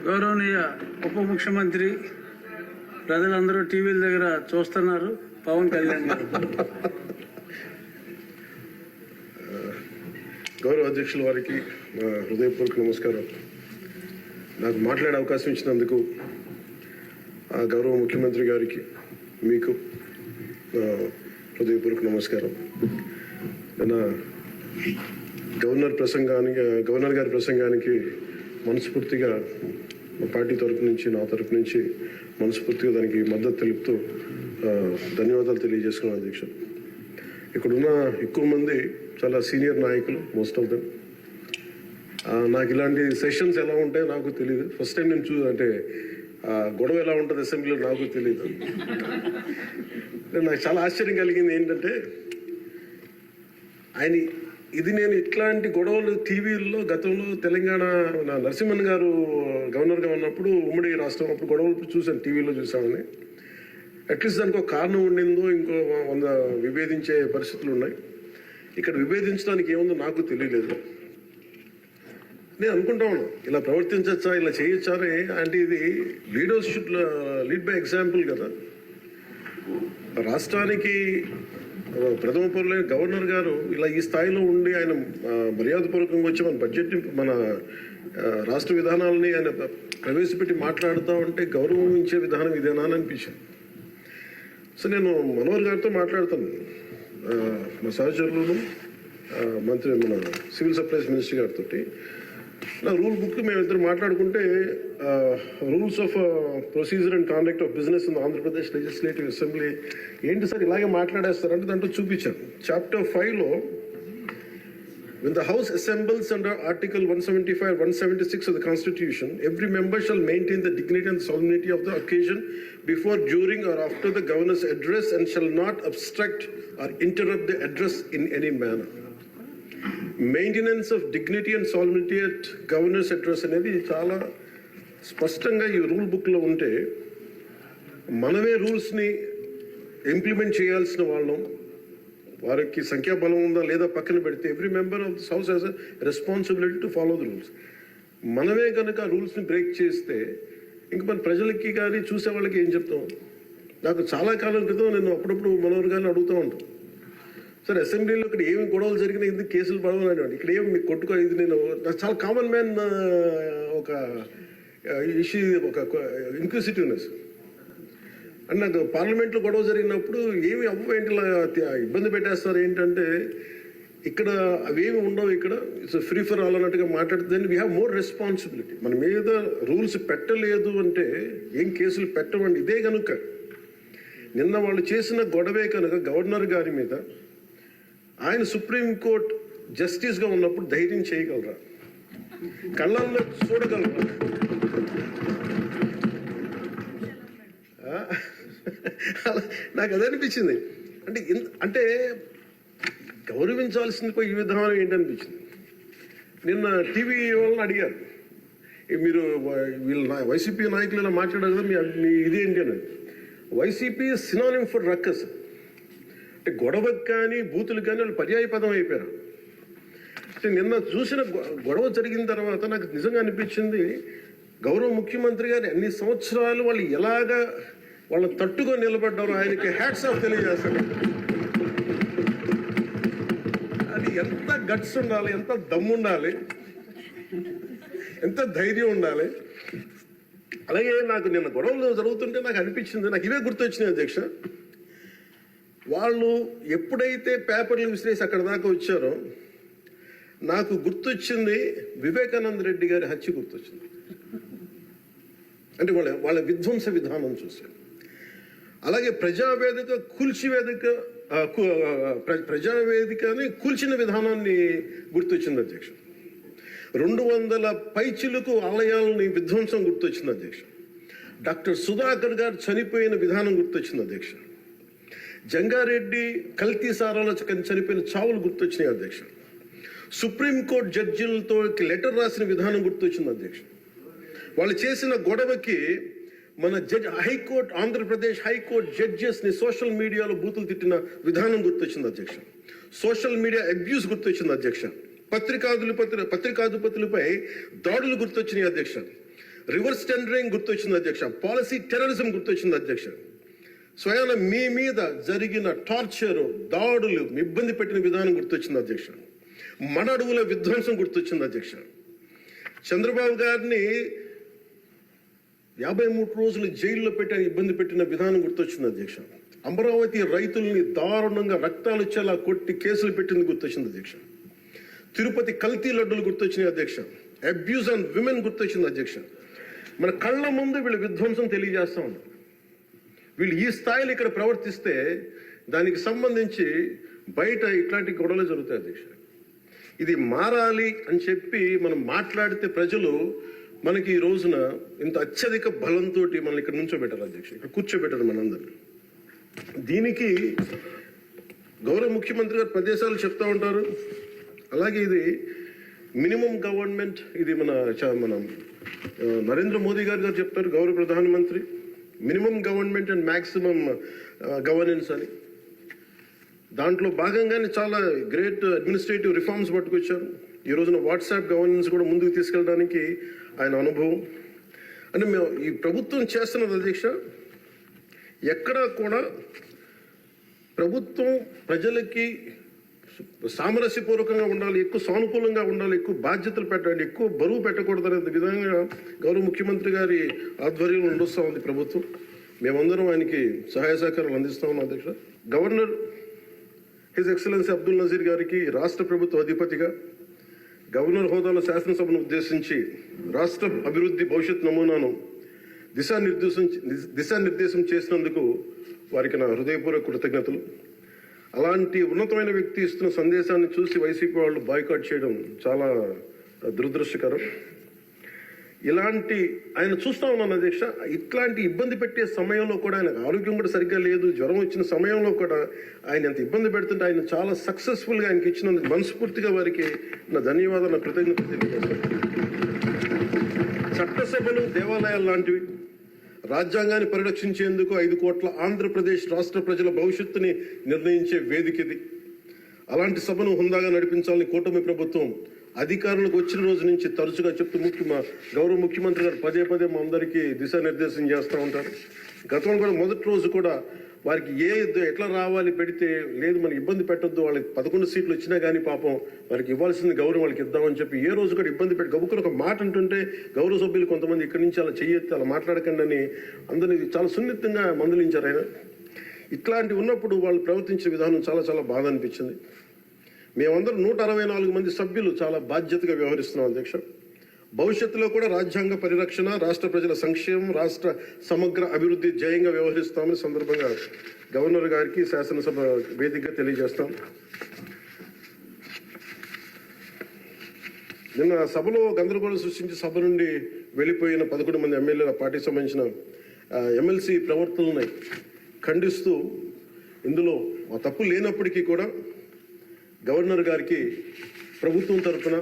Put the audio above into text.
గౌరవనీయ ఉప ముఖ్యమంత్రి ప్రజలందరూ టీవీల దగ్గర చూస్తున్నారు పవన్ కళ్యాణ్ గారు. గౌరవ అధ్యక్షుల వారికి హృదయపూర్వక నమస్కారం. నాకు మాట్లాడే అవకాశం ఇచ్చినందుకు గౌరవ ముఖ్యమంత్రి గారికి మీకు హృదయపూర్వక నమస్కారం. నిన్న గవర్నర్ గారి ప్రసంగానికి మనస్ఫూర్తిగా మా పార్టీ తరఫు నుంచి నా తరఫు నుంచి మనస్ఫూర్తిగా దానికి మద్దతు తెలుపుతూ ధన్యవాదాలు తెలియజేసుకున్నాను అధ్యక్ష. ఇక్కడున్న ఎక్కువ మంది చాలా సీనియర్ నాయకులు, మోస్ట్ ఆఫ్ దెమ్. నాకు ఇలాంటి సెషన్స్ ఎలా ఉంటాయో నాకు తెలియదు. ఫస్ట్ టైం నేను అంటే గొడవ ఎలా ఉంటుంది అసెంబ్లీలో నాకు తెలియదు. నాకు చాలా ఆశ్చర్యం కలిగింది ఏంటంటే నేను ఇట్లాంటి గొడవలు టీవీల్లో గతంలో తెలంగాణ నరసింహన్ గారు గవర్నర్గా ఉన్నప్పుడు ఉమ్మడి రాష్ట్రం అప్పుడు గొడవలు చూశాను, టీవీలో చూసామని. అట్లీస్ట్ దానికి ఒక కారణం ఉండిందో ఇంకో విభేదించే పరిస్థితులు ఉన్నాయి. ఇక్కడ విభేదించడానికి ఏముందో నాకు తెలియలేదు. నేను అనుకుంటా ఉన్నాను ఇలా ప్రవర్తించచ్చా, ఇలా చేయొచ్చా అంటే ఇది leaders should lead by example కదా. రాష్ట్రానికి ప్రథమ పౌరులైన గవర్నర్ గారు ఇలా ఈ స్థాయిలో ఉండి ఆయన మర్యాదపూర్వకంగా వచ్చి మన బడ్జెట్ మన రాష్ట్ర విధానాలని ఆయన ప్రవేశపెట్టి మాట్లాడుతూ ఉంటే గౌరవించే విధానం ఇదేనా అని అనిపించింది. సో నేను మనోహర్ గారితో మాట్లాడుతాను, మా సహచరులను మన సివిల్ సప్లైస్ మినిస్టర్ గారితో. నా రూల్ బుక్ మేమిద్దరు మాట్లాడుకుంటే rules of procedure and conduct of business in Andhra Pradesh legislative assembly ఏంటి సార్ ఇలాగే మాట్లాడేస్తారంటే దాంట్లో చూపించాను. చాప్టర్ 5లో when the House assembles under Article 175, 176 of the Constitution, every member shall maintain the dignity and solemnity of the occasion before, during or after the governor's address and shall not obstruct or interrupt the address in any manner. Maintenance of dignity and solidity at governors address అనేది చాలా స్పష్టంగా ఈ rule బుక్లో ఉంటే మనమే రూల్స్ని implement చేయాల్సిన వాళ్ళం. వారికి సంఖ్యాబలం ఉందా లేదా పక్కన పెడితే every member of this house has a responsibility to follow the rules. మనమే కనుక రూల్స్ని బ్రేక్ చేస్తే ఇంక మన ప్రజలకి కానీ చూసే వాళ్ళకి ఏం చెప్తాం. నాకు చాలా కాలం క్రితం నేను అప్పుడప్పుడు మనోహర్ గారిని అడుగుతూ ఉంటాను, సార్ అసెంబ్లీలో ఇక్కడ ఏమి గొడవలు జరిగినా ఎందుకు కేసులు పడవని, ఇక్కడ ఏమి మీకు కొట్టుకో. ఇది నేను నాకు చాలా కామన్ మ్యాన్ ఒక ఇష్యూ, ఒక ఇంక్విజిటివ్నెస్. అండ్ నాకు పార్లమెంట్లో గొడవ జరిగినప్పుడు ఏమి అవ్వేంటి ఇబ్బంది పెట్టేస్తారు ఏంటంటే ఇక్కడ అవేమి ఉండవు, ఇక్కడ ఇట్స్ ఫ్రీ ఫర్ ఆల్ అన్నట్టుగా మాట్లాడితే వీ హ్యావ్ మోర్ రెస్పాన్సిబిలిటీ. మన మీద రూల్స్ పెట్టలేదు అంటే ఏం కేసులు పెట్టమండి. ఇదే కనుక నిన్న వాళ్ళు చేసిన గొడవే కనుక గవర్నర్ గారి మీద ఆయన సుప్రీంకోర్టు జస్టిస్గా ఉన్నప్పుడు ధైర్యం చేయగలరా, కళ్ళల్లో చూడగలరా? నాకు అదే అనిపించింది. అంటే గౌరవించాల్సింది ఈ విధానం ఏంటనిపించింది. నిన్న టీవీ వాళ్ళని అడిగారు, మీరు వైసీపీ నాయకులు ఇలా మాట్లాడారు కదా, మీ ఇదేంటి అని. YCP synonym for ruckus. అంటే గొడవకు కానీ బూతులకు కానీ వాళ్ళు పర్యాయ పదం అయిపోయారు. అంటే నిన్న చూసిన గొడవ జరిగిన తర్వాత నాకు నిజంగా అనిపించింది, గౌరవ ముఖ్యమంత్రి గారు అన్ని సంవత్సరాలు వాళ్ళు ఎలాగా వాళ్ళని తట్టుకొని నిలబడ్డారు, ఆయనకి హ్యాట్స్ ఆఫ్ తెలియజేస్తారు. అది ఎంత గట్స్ ఉండాలి, ఎంత దమ్ము ఉండాలి, ఎంత ధైర్యం ఉండాలి. అలాగే నాకు నిన్న గొడవలు జరుగుతుంటే నాకు అనిపించింది, నాకు ఇవే గుర్తొచ్చినాయి అధ్యక్ష. వాళ్ళు ఎప్పుడైతే పేపర్లు విసిరేసి అక్కడ దాకా వచ్చారో నాకు గుర్తొచ్చింది వివేకానంద రెడ్డి గారి హత్య గుర్తొచ్చింది. అంటే వాళ్ళ విధ్వంస విధానం చూశాను. అలాగే ప్రజావేదికని కూల్చిన విధానాన్ని గుర్తొచ్చింది అధ్యక్ష. 200 పైచిలకు ఆలయాలని విధ్వంసం గుర్తొచ్చింది అధ్యక్ష. డాక్టర్ సుధాకర్ గారు చనిపోయిన విధానం గుర్తొచ్చింది అధ్యక్ష. జంగారెడ్డి కల్తీ సారాలో చనిపోయిన చావులు గుర్తొచ్చినాయి అధ్యక్ష. సుప్రీంకోర్టు జడ్జిలతో లెటర్ రాసిన విధానం గుర్తొచ్చింది అధ్యక్ష. వాళ్ళు చేసిన గొడవకి మన హైకోర్టు, ఆంధ్రప్రదేశ్ హైకోర్టు జడ్జెస్ని సోషల్ మీడియాలో బూతులు తిట్టిన విధానం గుర్తొచ్చింది అధ్యక్ష. సోషల్ మీడియా అబ్యూస్ గుర్తొచ్చింది అధ్యక్ష. పత్రికాధిపతులపై దాడులు గుర్తొచ్చినాయి అధ్యక్ష. రివర్స్ టెండరింగ్ గుర్తొచ్చింది అధ్యక్ష, పాలసీ టెర్రరిజం గుర్తొచ్చింది అధ్యక్ష. స్వయాన మీ మీద జరిగిన టార్చరు, దాడులు, ఇబ్బంది పెట్టిన విధానం గుర్తొచ్చింది అధ్యక్ష. మన అడవుల విధ్వంసం గుర్తొచ్చింది అధ్యక్ష. చంద్రబాబు గారిని 53 రోజులు జైల్లో పెట్టి ఇబ్బంది పెట్టిన విధానం గుర్తొచ్చింది అధ్యక్ష. అమరావతి రైతుల్ని దారుణంగా రక్తాలు వచ్చేలా కొట్టి కేసులు పెట్టింది గుర్తొచ్చింది అధ్యక్ష. తిరుపతి కల్తీ లడ్డులు గుర్తొచ్చినాయి అధ్యక్ష. అబ్యూజ్ ఆన్ విమెన్ గుర్తొచ్చింది అధ్యక్ష. మన కళ్ళ ముందు వీళ్ళు విధ్వంసం తెలియజేస్తా ఉన్నారు. వీళ్ళు ఈ స్థాయిలో ఇక్కడ ప్రవర్తిస్తే దానికి సంబంధించి బయట ఇట్లాంటి గొడవలు జరుగుతాయి అధ్యక్ష. ఇది మారాలి అని చెప్పి మనం మాట్లాడితే ప్రజలు మనకి ఈ రోజున ఇంత అత్యధిక బలంతో మనల్ని ఇక్కడ నుంచోబెట్టారు అధ్యక్ష, ఇక్కడ కూర్చోబెట్టారు మనందరినీ. దీనికి గౌరవ ముఖ్యమంత్రి గారు ప్రదేశాలు చెప్తా ఉంటారు. అలాగే ఇది మినిమం గవర్నమెంట్, ఇది మన నరేంద్ర మోదీ గారు చెప్తారు, గౌరవ ప్రధానమంత్రి, minimum government and maximum governance అని. దాంట్లో భాగంగానే చాలా గ్రేట్ అడ్మినిస్ట్రేటివ్ రిఫార్మ్స్ పట్టుకొచ్చారు. ఈ రోజున వాట్సాప్ గవర్నెన్స్ కూడా ముందుకు తీసుకెళ్ళడానికి ఆయన అనుభవం. అంటే మేము ఈ ప్రభుత్వం చేస్తున్నది అధ్యక్ష, ఎక్కడా కూడా ప్రభుత్వం ప్రజలకి సామరస్యపూర్వకంగా ఉండాలి, ఎక్కువ సానుకూలంగా ఉండాలి, ఎక్కువ బాధ్యతలు పెట్టాలి, ఎక్కువ బరువు పెట్టకూడదు అనే విధంగా గౌరవ ముఖ్యమంత్రి గారి ఆధ్వర్యంలో నడుస్తూ ఉంది ప్రభుత్వం. మేమందరం ఆయనకి సహాయ సహకారాలు అందిస్తా ఉన్నాం అధ్యక్ష. Governor his excellency Abdul Nazeer గారికి రాష్ట్ర ప్రభుత్వ అధిపతిగా గవర్నర్ హోదాలో శాసనసభను ఉద్దేశించి రాష్ట్ర అభివృద్ధి భవిష్యత్ నమూనాను దిశానిర్దేశం చేసినందుకు వారికి నా హృదయపూర్వక కృతజ్ఞతలు. అలాంటి ఉన్నతమైన వ్యక్తి ఇస్తున్న సందేశాన్ని చూసి వైసీపీ వాళ్ళు బాయ్కాట్ చేయడం చాలా దురదృష్టకరం. ఇలాంటి ఆయన చూస్తా ఉన్నాను అధ్యక్ష. ఇట్లాంటి ఇబ్బంది పెట్టే సమయంలో కూడా ఆయన ఆరోగ్యం కూడా సరిగ్గా లేదు, జ్వరం వచ్చిన సమయంలో కూడా ఆయన ఎంత ఇబ్బంది పెడుతుంటే ఆయన చాలా సక్సెస్ఫుల్గా ఆయనకి ఇచ్చినందుకు మనస్ఫూర్తిగా వారికి నా ధన్యవాదాలు, నా కృతజ్ఞతలు తెలియజేస్తాను. చట్టసభలు దేవాలయాలు లాంటివి రాజ్యాంగాన్ని పరిరక్షించేందుకు 5 కోట్ల ఆంధ్రప్రదేశ్ రాష్ట్ర ప్రజల భవిష్యత్తుని నిర్ణయించే వేదిక ఇది. అలాంటి సభను హుందాగా నడిపించాలని కూటమి ప్రభుత్వం అధికారులకు వచ్చిన రోజు నుంచి తరచుగా చెప్తూ గౌరవ ముఖ్యమంత్రి గారు పదే మా అందరికీ దిశానిర్దేశం చేస్తూ ఉంటారు. గతంలో కూడా మొదటి రోజు కూడా వారికి ఎట్లా రావాలి పెడితే లేదు మనం ఇబ్బంది పెట్టొద్దు, వాళ్ళకి 11 సీట్లు వచ్చినా కానీ పాపం వారికి ఇవ్వాల్సిన గౌరవం వాళ్ళకి ఇద్దామని చెప్పి ఏ రోజు కూడా ఇబ్బంది పెట్టి గబుక్కులు ఒక మాట అంటుంటే గౌరవ సభ్యులు కొంతమంది ఇక్కడి నుంచి అలా చెయ్యొద్దు, అలా మాట్లాడకండి అని అందరినీ చాలా సున్నితంగా మందలించారు ఆయన. ఇట్లాంటి ఉన్నప్పుడు వాళ్ళు ప్రవర్తించే విధానం చాలా బాధ అనిపించింది. మేమందరం 164 మంది సభ్యులు చాలా బాధ్యతగా వ్యవహరిస్తున్నాం అధ్యక్ష. భవిష్యత్తులో కూడా రాజ్యాంగ పరిరక్షణ, రాష్ట్ర ప్రజల సంక్షేమం, రాష్ట్ర సమగ్ర అభివృద్ధి ధ్యేయంగా వ్యవహరిస్తామని సందర్భంగా గవర్నర్ గారికి శాసనసభ వేదికగా తెలియజేస్తాం. నిన్న సభలో గందరగోళం సృష్టించి సభ నుండి వెళ్ళిపోయిన 11 మంది ఎమ్మెల్యేల పార్టీకి సంబంధించిన ఎమ్మెల్సీ ప్రవర్తనని ఖండిస్తూ ఇందులో ఆ తప్పు లేనప్పటికీ కూడా గవర్నర్ గారికి ప్రభుత్వం తరఫున